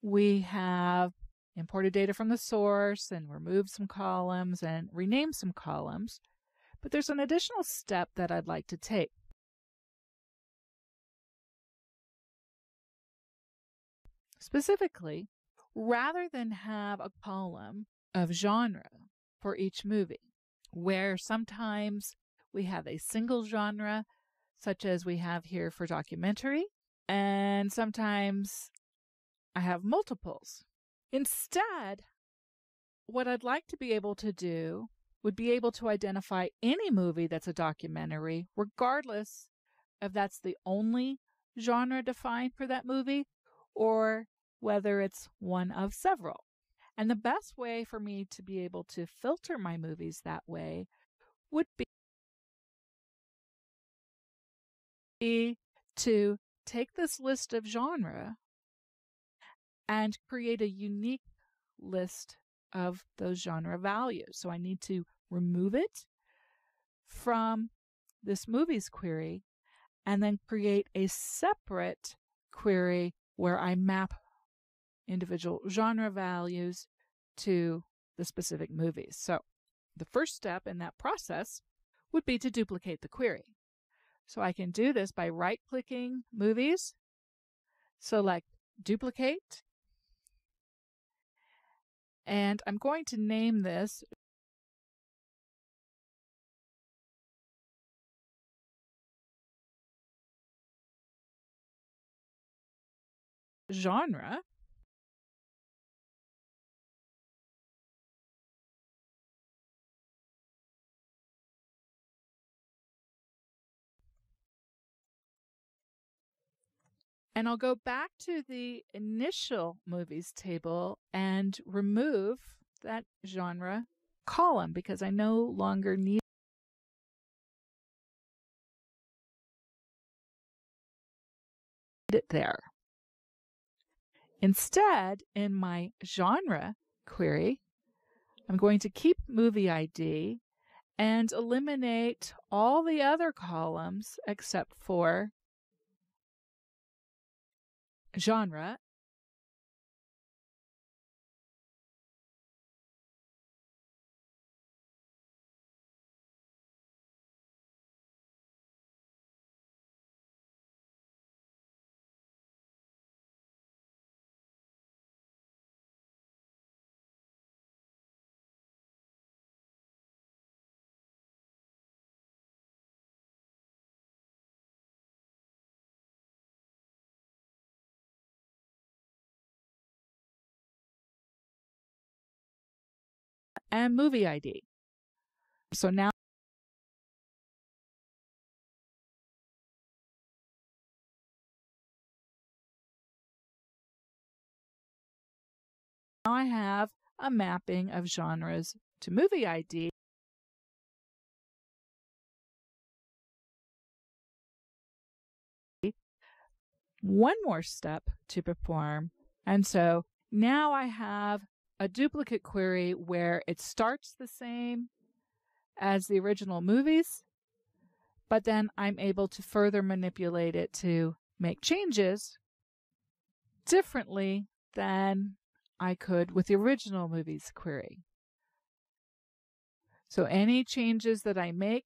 we have imported data from the source and removed some columns and renamed some columns. But there's an additional step that I'd like to take. Specifically, rather than have a column of genre for each movie, where sometimes we have a single genre, such as we have here for documentary, and sometimes I have multiples. Instead, what I'd like to be able to do would be able to identify any movie that's a documentary, regardless if that's the only genre defined for that movie or whether it's one of several. And the best way for me to be able to filter my movies that way would be to take this list of genre and create a unique list of those genre values. So I need to remove it from this movies query and then create a separate query where I map individual genre values to the specific movies. So the first step in that process would be to duplicate the query. So I can do this by right-clicking Movies, select Duplicate, and I'm going to name this Genre. And I'll go back to the initial movies table and remove that genre column because I no longer need it there. Instead, in my genre query, I'm going to keep movie ID and eliminate all the other columns except for genre. And movie ID. So now I have a mapping of genres to movie ID. One more step to perform. And so now I have a duplicate query where it starts the same as the original movies, but then I'm able to further manipulate it to make changes differently than I could with the original movies query. So any changes that I make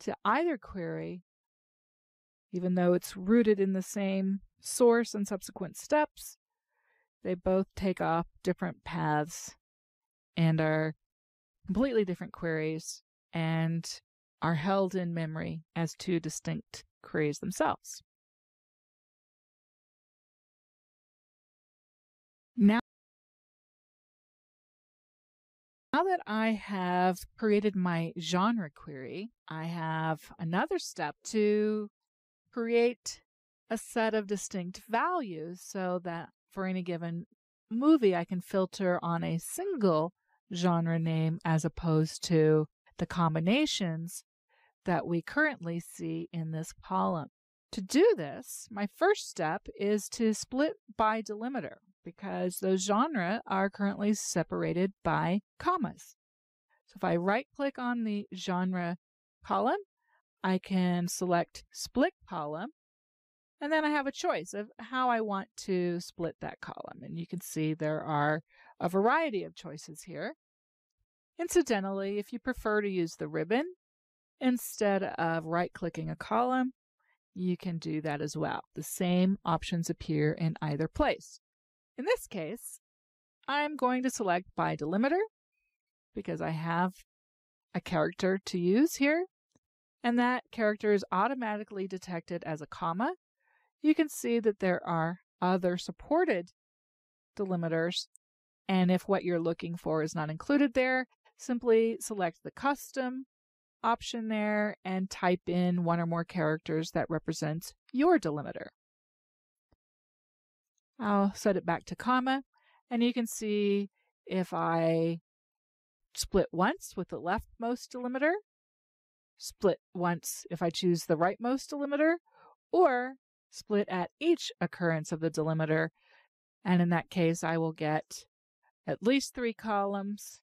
to either query, even though it's rooted in the same source and subsequent steps, they both take off different paths and are completely different queries and are held in memory as two distinct queries themselves. Now that I have created my genre query, I have another step to create a set of distinct values so that for any given movie, I can filter on a single genre name as opposed to the combinations that we currently see in this column. To do this, my first step is to split by delimiter because those genres are currently separated by commas. So if I right-click on the genre column, I can select Split Column, And then I have a choice of how I want to split that column. And you can see there are a variety of choices here. Incidentally, if you prefer to use the ribbon instead of right-clicking a column, you can do that as well. The same options appear in either place. In this case, I'm going to select by delimiter because I have a character to use here, and that character is automatically detected as a comma. You can see that there are other supported delimiters, and if what you're looking for is not included there, simply select the custom option there and type in one or more characters that represent your delimiter. I'll set it back to comma, and you can see if I split once with the leftmost delimiter, split once if I choose the rightmost delimiter, or split at each occurrence of the delimiter, and in that case I will get at least 3 columns,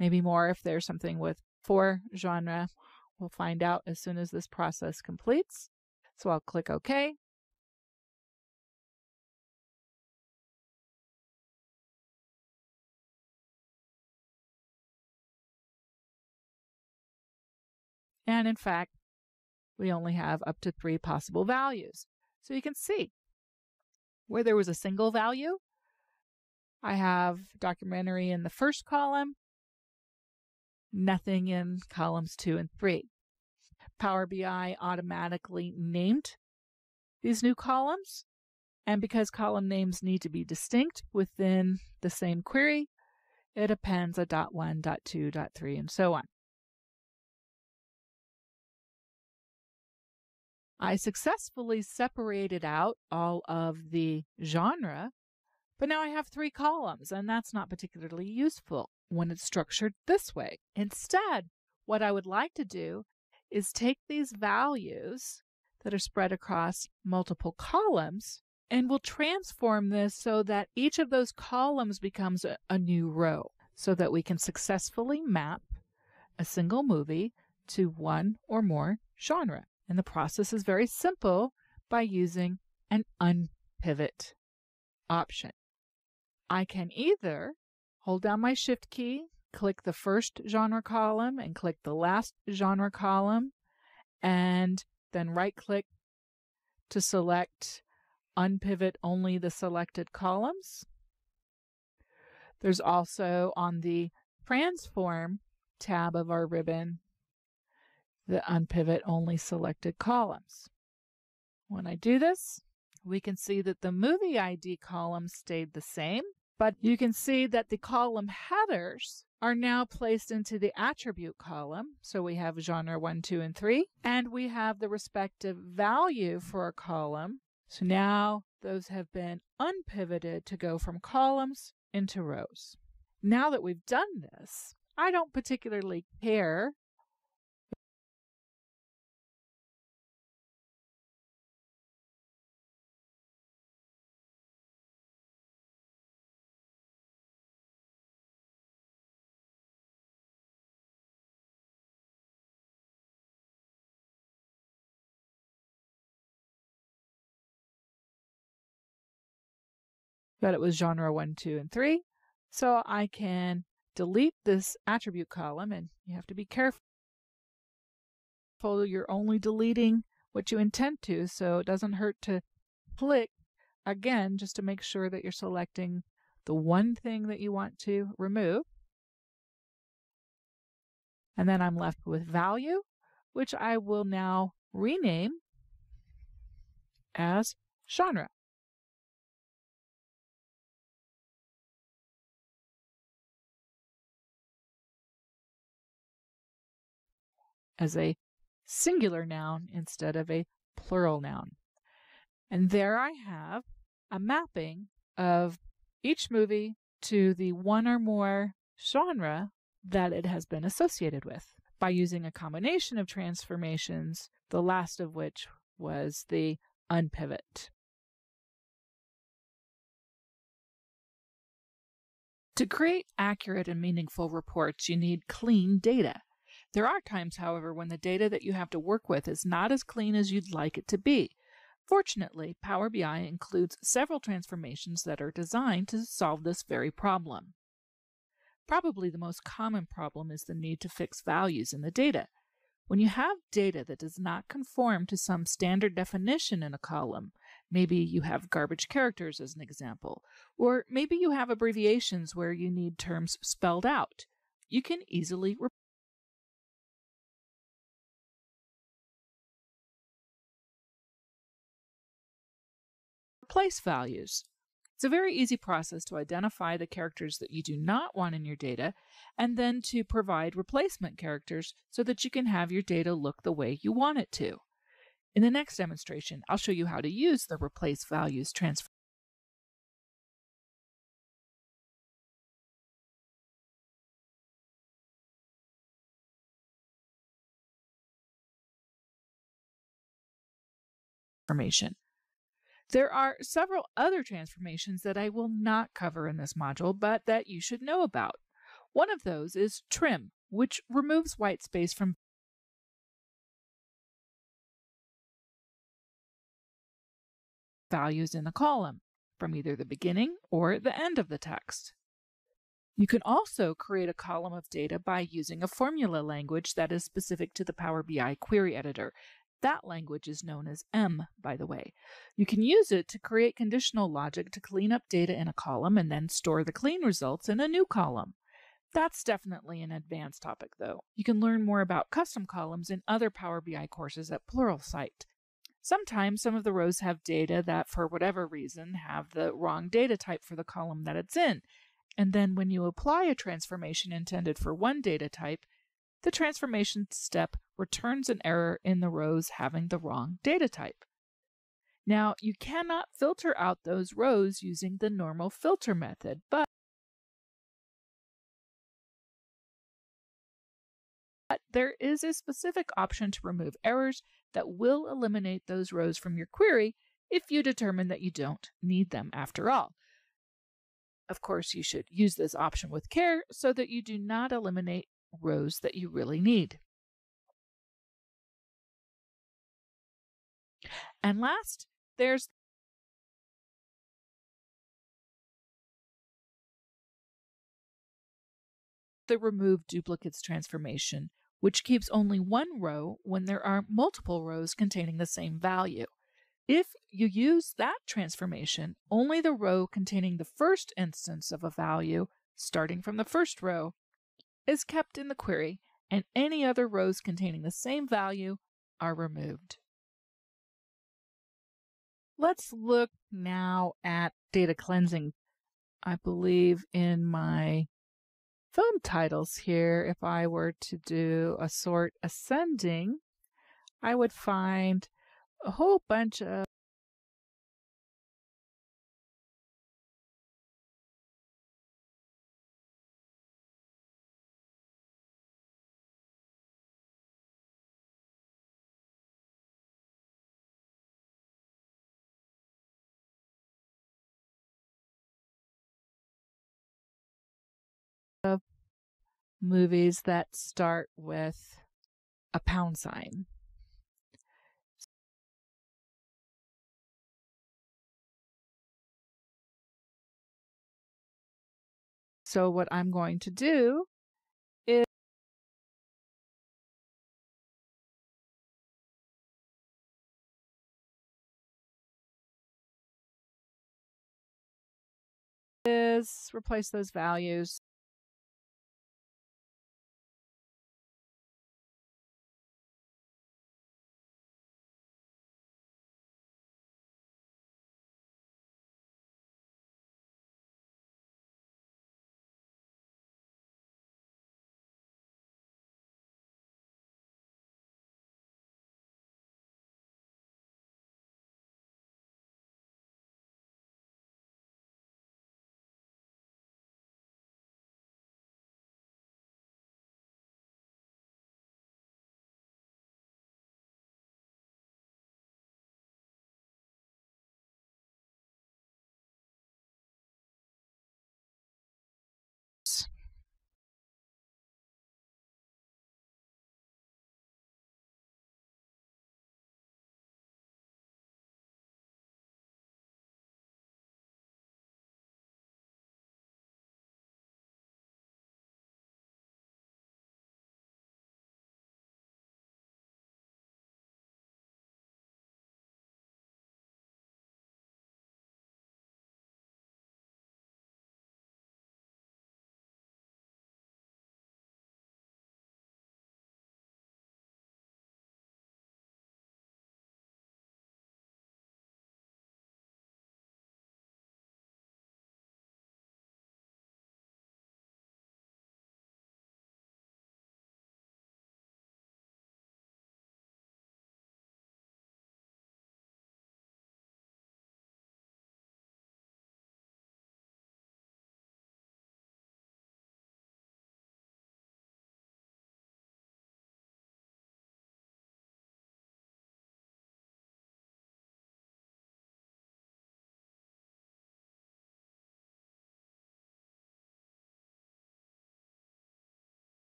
maybe more if there's something with 4 genre. We'll find out as soon as this process completes. So I'll click OK. And in fact, we only have up to 3 possible values. So you can see where there was a single value, I have documentary in the first column, nothing in columns 2 and 3. Power BI automatically named these new columns, and because column names need to be distinct within the same query, it appends a .1, .2, .3, and so on. I successfully separated out all of the genre, but now I have 3 columns, and that's not particularly useful when it's structured this way. Instead, what I would like to do is take these values that are spread across multiple columns, and we'll transform this so that each of those columns becomes a new row, so that we can successfully map a single movie to one or more genre. And the process is very simple by using an unpivot option. I can either hold down my Shift key, click the first genre column, and click the last genre column, and then right-click to select unpivot only the selected columns. There's also on the Transform tab of our ribbon the unpivot only selected columns. When I do this, we can see that the movie ID column stayed the same, but you can see that the column headers are now placed into the attribute column. So we have genre 1, 2, and 3, and we have the respective value for a column. So now those have been unpivoted to go from columns into rows. Now that we've done this, I don't particularly care that it was genre 1, 2, and 3. So I can delete this attribute column, and you have to be careful. You're only deleting what you intend to, so it doesn't hurt to click again just to make sure that you're selecting the one thing that you want to remove. And then I'm left with value, which I will now rename as genre. As a singular noun instead of a plural noun. And there I have a mapping of each movie to the one or more genre that it has been associated with by using a combination of transformations, the last of which was the unpivot. To create accurate and meaningful reports, you need clean data. There are times, however, when the data that you have to work with is not as clean as you'd like it to be. Fortunately, Power BI includes several transformations that are designed to solve this very problem. Probably the most common problem is the need to fix values in the data. When you have data that does not conform to some standard definition in a column, maybe you have garbage characters as an example, or maybe you have abbreviations where you need terms spelled out, you can easily replace values. It's a very easy process to identify the characters that you do not want in your data and then to provide replacement characters so that you can have your data look the way you want it to. In the next demonstration, I'll show you how to use the replace values transformation. There are several other transformations that I will not cover in this module, but that you should know about. One of those is trim, which removes white space from values in the column, from either the beginning or the end of the text. You can also create a column of data by using a formula language that is specific to the Power BI query editor. That language is known as M, by the way. You can use it to create conditional logic to clean up data in a column and then store the clean results in a new column. That's definitely an advanced topic, though. You can learn more about custom columns in other Power BI courses at Pluralsight. Sometimes some of the rows have data that, for whatever reason, have the wrong data type for the column that it's in. And then when you apply a transformation intended for one data type, the transformation step returns an error in the rows having the wrong data type. Now, you cannot filter out those rows using the normal filter method, but there is a specific option to remove errors that will eliminate those rows from your query if you determine that you don't need them after all. Of course, you should use this option with care so that you do not eliminate rows that you really need. And last, there's the remove duplicates transformation, which keeps only one row when there are multiple rows containing the same value. If you use that transformation, only the row containing the first instance of a value, starting from the first row, is kept in the query, and any other rows containing the same value are removed. Let's look now at data cleansing. I believe in my film titles here, if I were to do a sort ascending, I would find a whole bunch of movies that start with a pound sign. So what I'm going to do is replace those values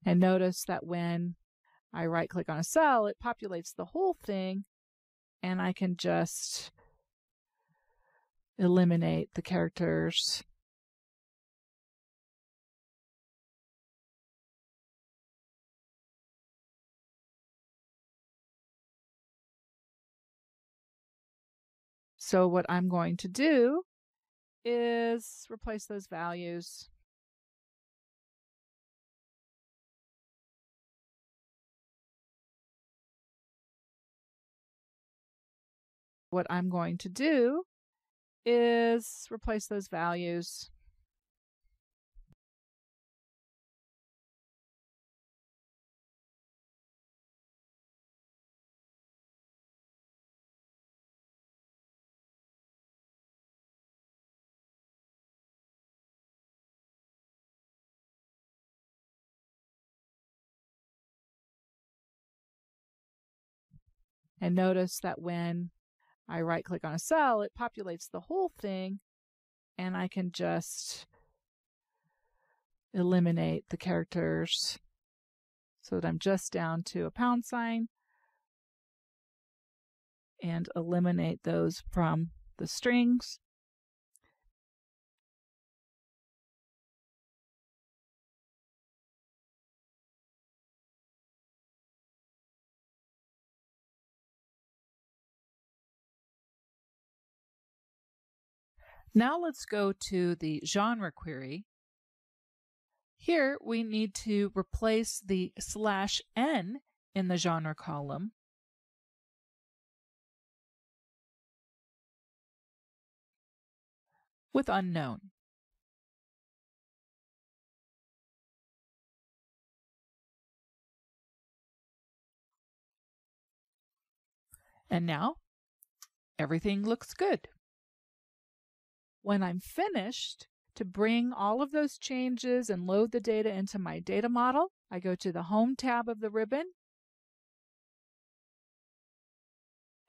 And notice that when I right-click on a cell, it populates the whole thing, and I can just eliminate the characters. So what I'm going to do is replace those values. What I'm going to do is replace those values. And notice that when I right-click on a cell, it populates the whole thing, and I can just eliminate the characters so that I'm just down to a pound sign and eliminate those from the strings. Now let's go to the genre query. Here we need to replace the /n in the genre column with unknown. And now everything looks good. When I'm finished, to bring all of those changes and load the data into my data model, I go to the Home tab of the ribbon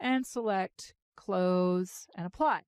and select Close and Apply.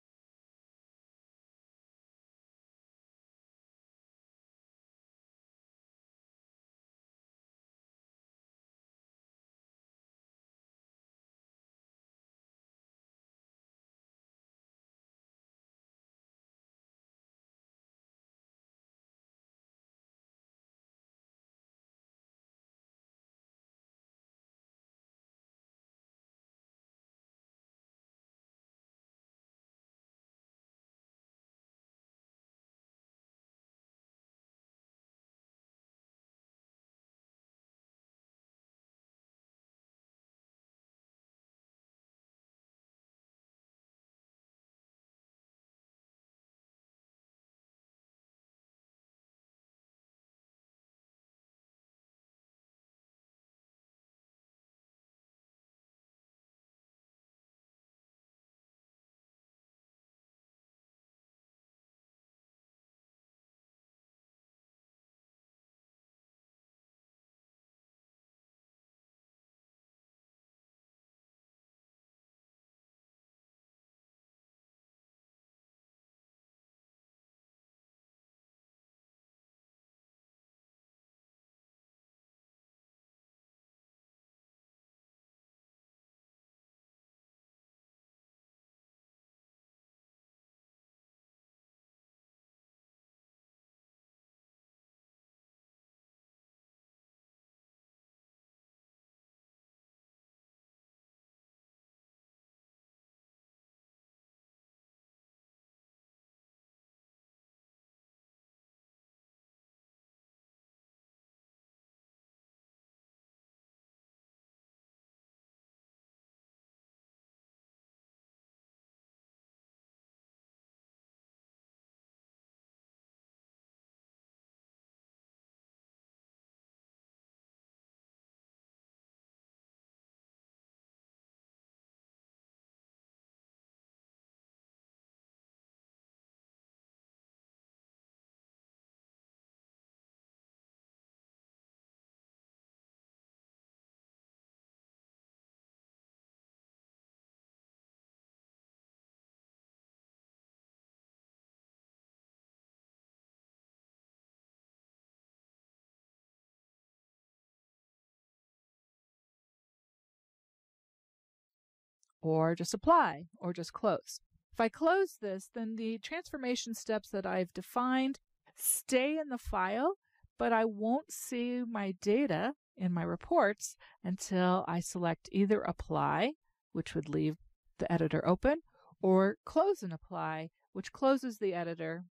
or just apply, or just close. If I close this, then the transformation steps that I've defined stay in the file, but I won't see my data in my reports until I select either apply, which would leave the editor open, or close and apply, which closes the editor,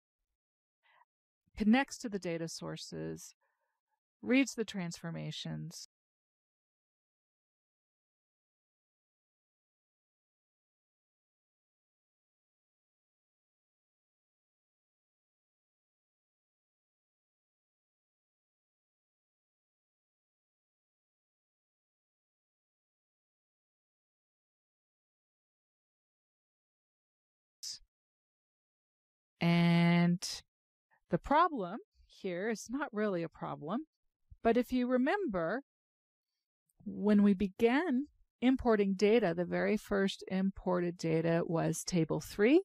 connects to the data sources, reads the transformations, and the problem here is not really a problem, but if you remember, when we began importing data, the very first imported data was Table 3,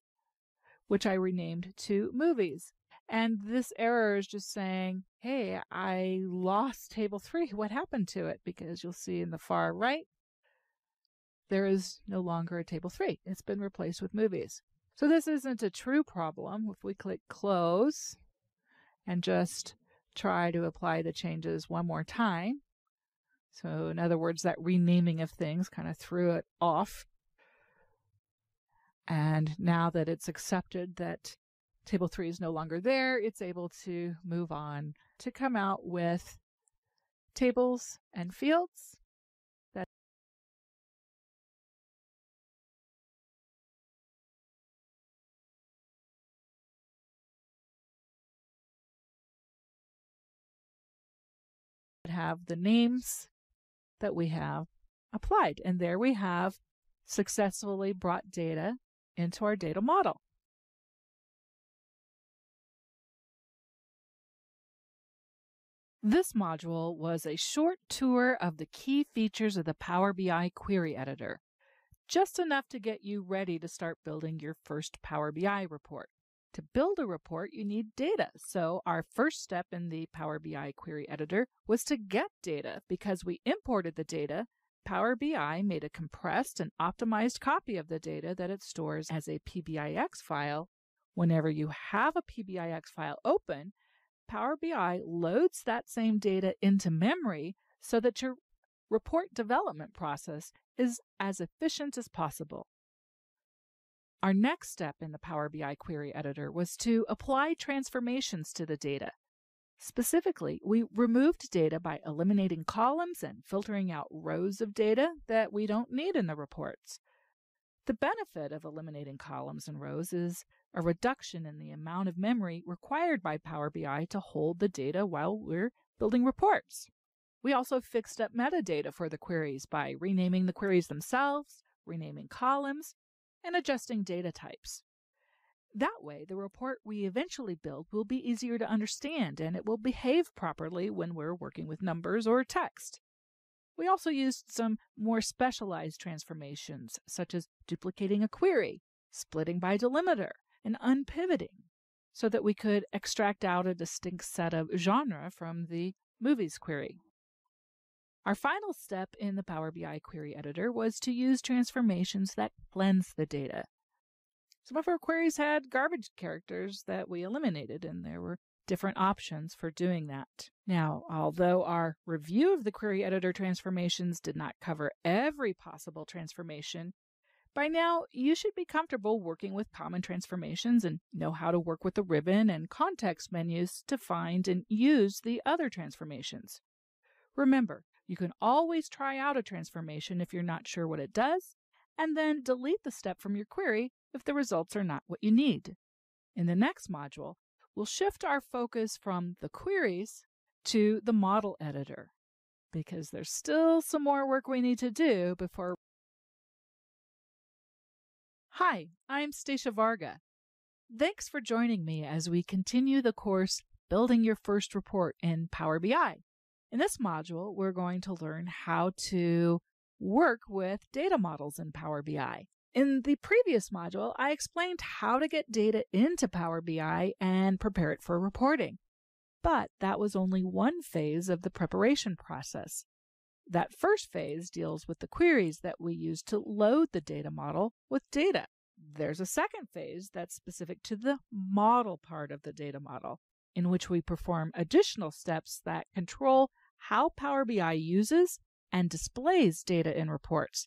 which I renamed to Movies. And this error is just saying, hey, I lost Table 3. What happened to it? Because you'll see in the far right, there is no longer a Table 3. It's been replaced with Movies. So this isn't a true problem. If we click Close and just try to apply the changes one more time. So in other words, that renaming of things kind of threw it off. And now that it's accepted that Table 3 is no longer there, it's able to move on to come out with tables and fields that have the names that we have applied. And there we have successfully brought data into our data model. This module was a short tour of the key features of the Power BI Query Editor, just enough to get you ready to start building your first Power BI report. To build a report, you need data. So our first step in the Power BI Query Editor was to get data. Because we imported the data, Power BI made a compressed and optimized copy of the data that it stores as a PBIX file. Whenever you have a PBIX file open, Power BI loads that same data into memory so that your report development process is as efficient as possible. Our next step in the Power BI Query Editor was to apply transformations to the data. Specifically, we removed data by eliminating columns and filtering out rows of data that we don't need in the reports. The benefit of eliminating columns and rows is a reduction in the amount of memory required by Power BI to hold the data while we're building reports. We also fixed up metadata for the queries by renaming the queries themselves, renaming columns, and adjusting data types. That way, the report we eventually build will be easier to understand and it will behave properly when we're working with numbers or text. We also used some more specialized transformations, such as duplicating a query, splitting by delimiter, and unpivoting, so that we could extract out a distinct set of genre from the Movies query. Our final step in the Power BI Query Editor was to use transformations that cleanse the data. Some of our queries had garbage characters that we eliminated, and there were different options for doing that. Now, although our review of the Query Editor transformations did not cover every possible transformation, by now you should be comfortable working with common transformations and know how to work with the ribbon and context menus to find and use the other transformations. Remember, you can always try out a transformation if you're not sure what it does, and then delete the step from your query if the results are not what you need. In the next module, we'll shift our focus from the queries to the model editor, because there's still some more work we need to do before. Hi, I'm Stacia Varga. Thanks for joining me as we continue the course Building Your First Report in Power BI. In this module, we're going to learn how to work with data models in Power BI. In the previous module, I explained how to get data into Power BI and prepare it for reporting. But that was only one phase of the preparation process. That first phase deals with the queries that we use to load the data model with data. There's a second phase that's specific to the model part of the data model, in which we perform additional steps that control how Power BI uses and displays data in reports.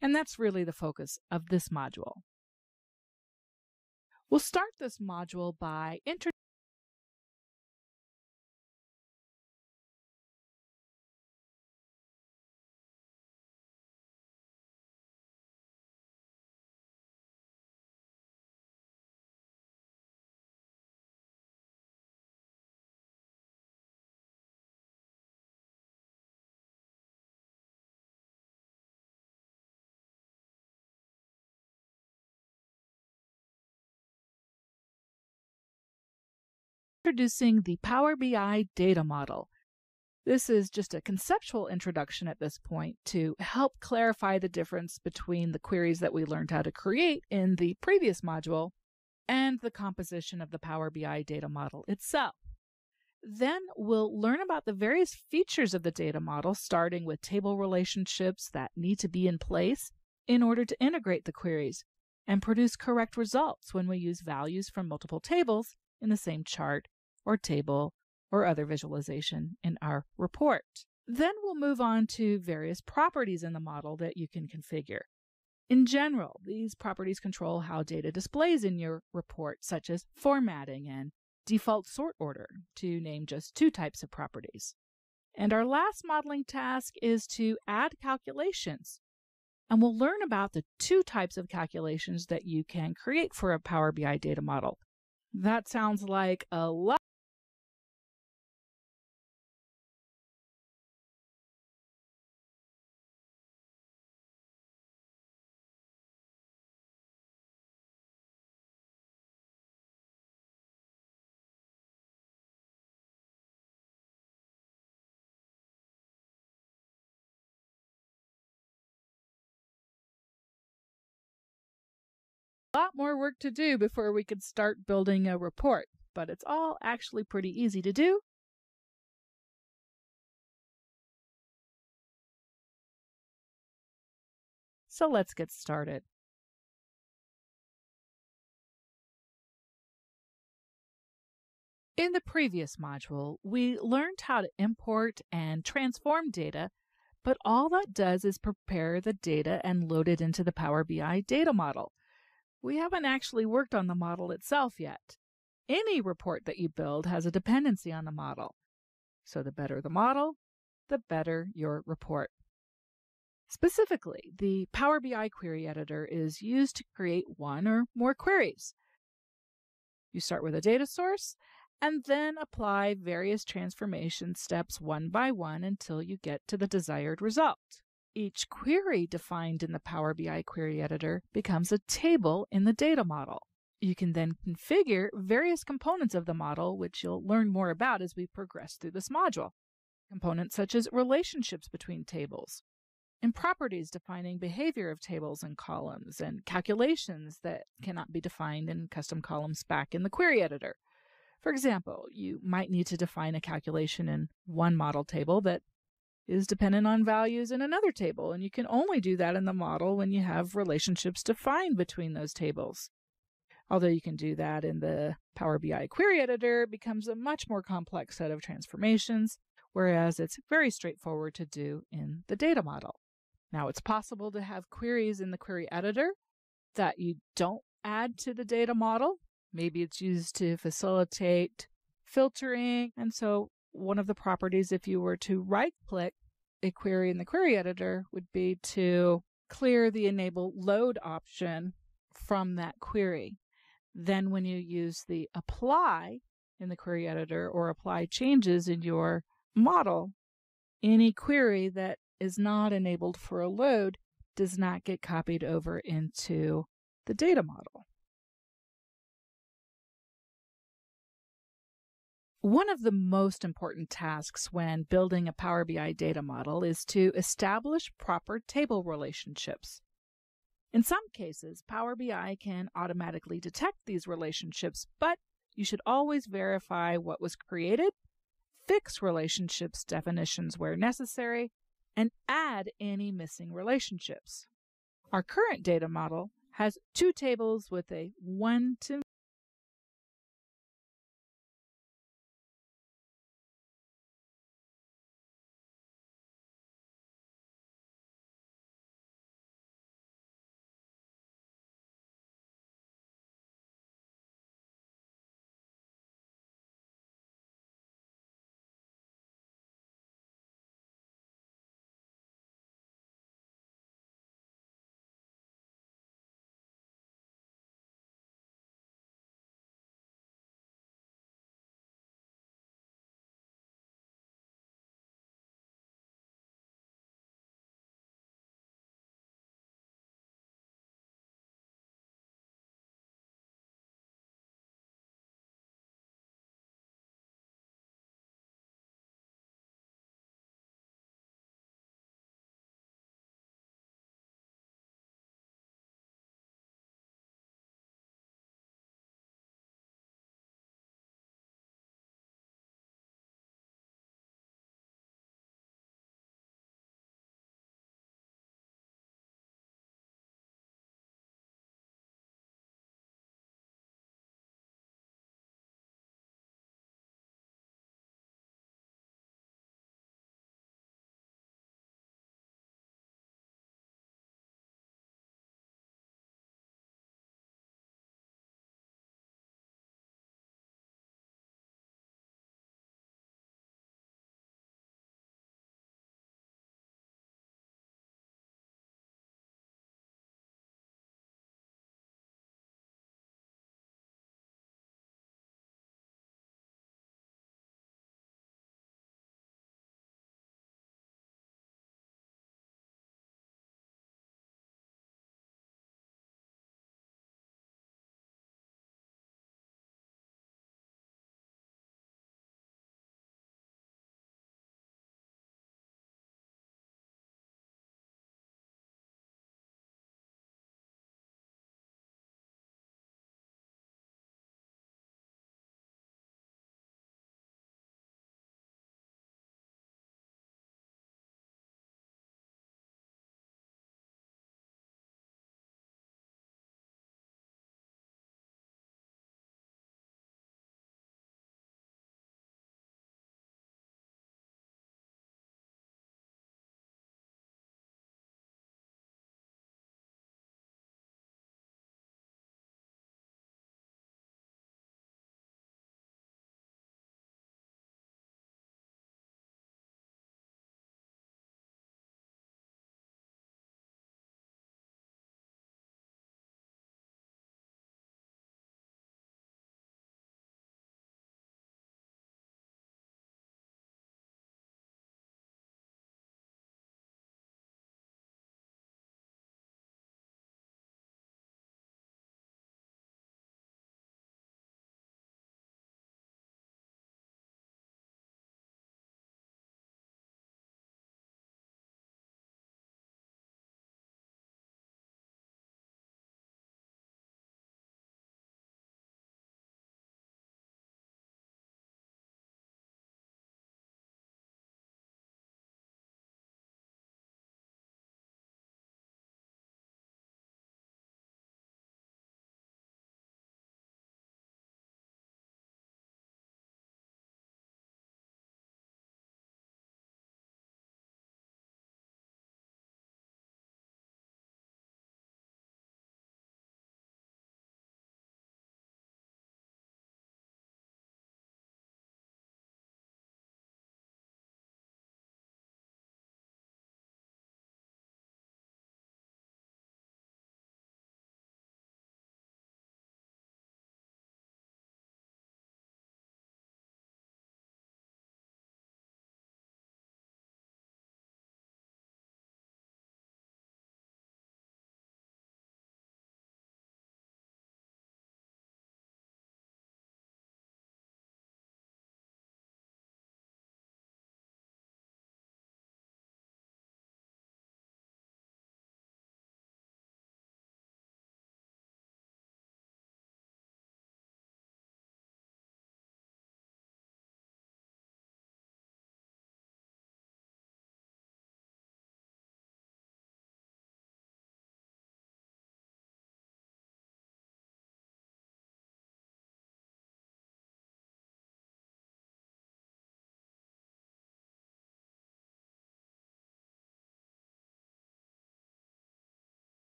And that's really the focus of this module. We'll start this module by introducing the Power BI data model. This is just a conceptual introduction at this point to help clarify the difference between the queries that we learned how to create in the previous module and the composition of the Power BI data model itself. Then we'll learn about the various features of the data model, starting with table relationships that need to be in place in order to integrate the queries and produce correct results when we use values from multiple tables in the same chart or table or other visualization in our report. Then we'll move on to various properties in the model that you can configure. In general, these properties control how data displays in your report, such as formatting and default sort order, to name just two types of properties. And our last modeling task is to add calculations. And we'll learn about the two types of calculations that you can create for a Power BI data model. That sounds like a lot. Lot more work to do before we could start building a report, but it's all actually pretty easy to do. So let's get started. In the previous module, we learned how to import and transform data, but all that does is prepare the data and load it into the Power BI data model. We haven't actually worked on the model itself yet. Any report that you build has a dependency on the model. So the better the model, the better your report. Specifically, the Power BI query editor is used to create one or more queries. You start with a data source and then apply various transformation steps one by one until you get to the desired result. Each query defined in the Power BI query editor becomes a table in the data model. You can then configure various components of the model, which you'll learn more about as we progress through this module. Components such as relationships between tables, and properties defining behavior of tables and columns, and calculations that cannot be defined in custom columns back in the query editor. For example, you might need to define a calculation in one model table that is dependent on values in another table, and you can only do that in the model when you have relationships defined between those tables. Although you can do that in the Power BI query editor, it becomes a much more complex set of transformations, whereas it's very straightforward to do in the data model. Now, it's possible to have queries in the query editor that you don't add to the data model. Maybe it's used to facilitate filtering, and so one of the properties, if you were to right-click a query in the query editor, would be to clear the enable load option from that query. Then when you use the apply in the query editor or apply changes in your model, any query that is not enabled for a load does not get copied over into the data model. One of the most important tasks when building a Power BI data model is to establish proper table relationships. In some cases, Power BI can automatically detect these relationships, but you should always verify what was created, fix relationships definitions where necessary, and add any missing relationships. Our current data model has two tables with a 1 to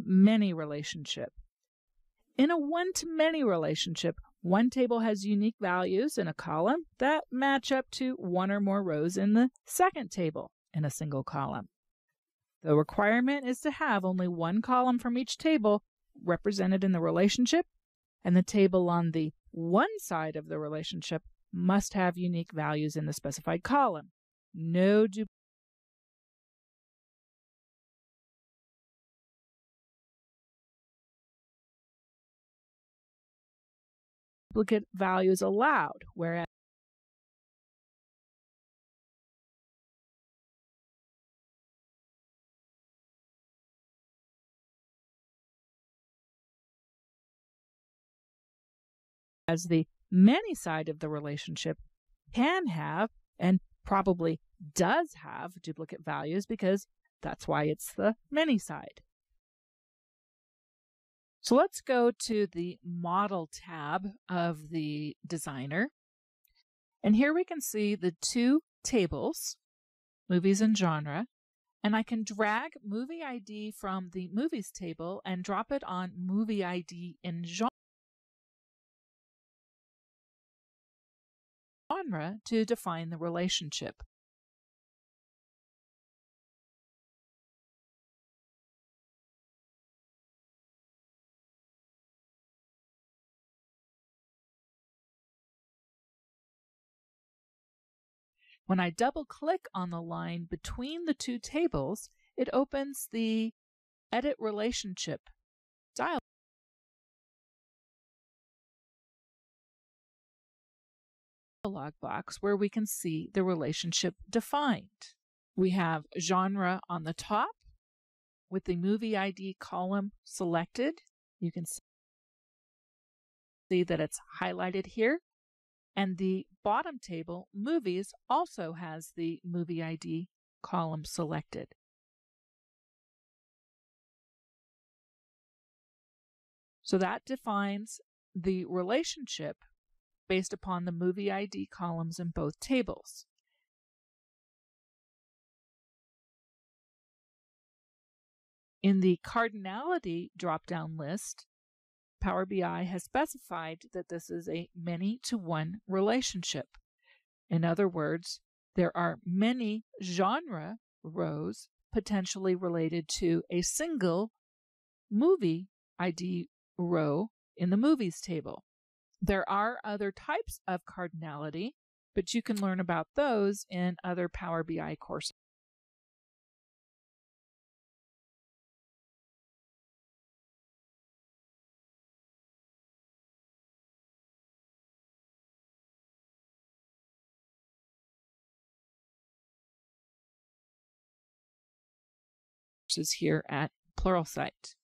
one-to-many relationship. In a one-to-many relationship, one table has unique values in a column that match up to one or more rows in the second table in a single column. The requirement is to have only one column from each table represented in the relationship, and the table on the one side of the relationship must have unique values in the specified column. No duplicate values allowed, whereas the many side of the relationship can have and probably does have duplicate values because that's why it's the many side. So let's go to the Model tab of the designer. And here we can see the two tables, movies and genre, and I can drag movie ID from the movies table and drop it on movie ID in genre to define the relationship. When I double-click on the line between the two tables, it opens the Edit Relationship dialog box where we can see the relationship defined. We have genre on the top with the movie ID column selected. You can see that it's highlighted here. And the bottom table, movies, also has the movie ID column selected. So that defines the relationship based upon the movie ID columns in both tables. In the cardinality drop-down list, Power BI has specified that this is a many-to-one relationship. In other words, there are many genre rows potentially related to a single movie ID row in the movies table. There are other types of cardinality, but you can learn about those in other Power BI courses. Here at Pluralsight.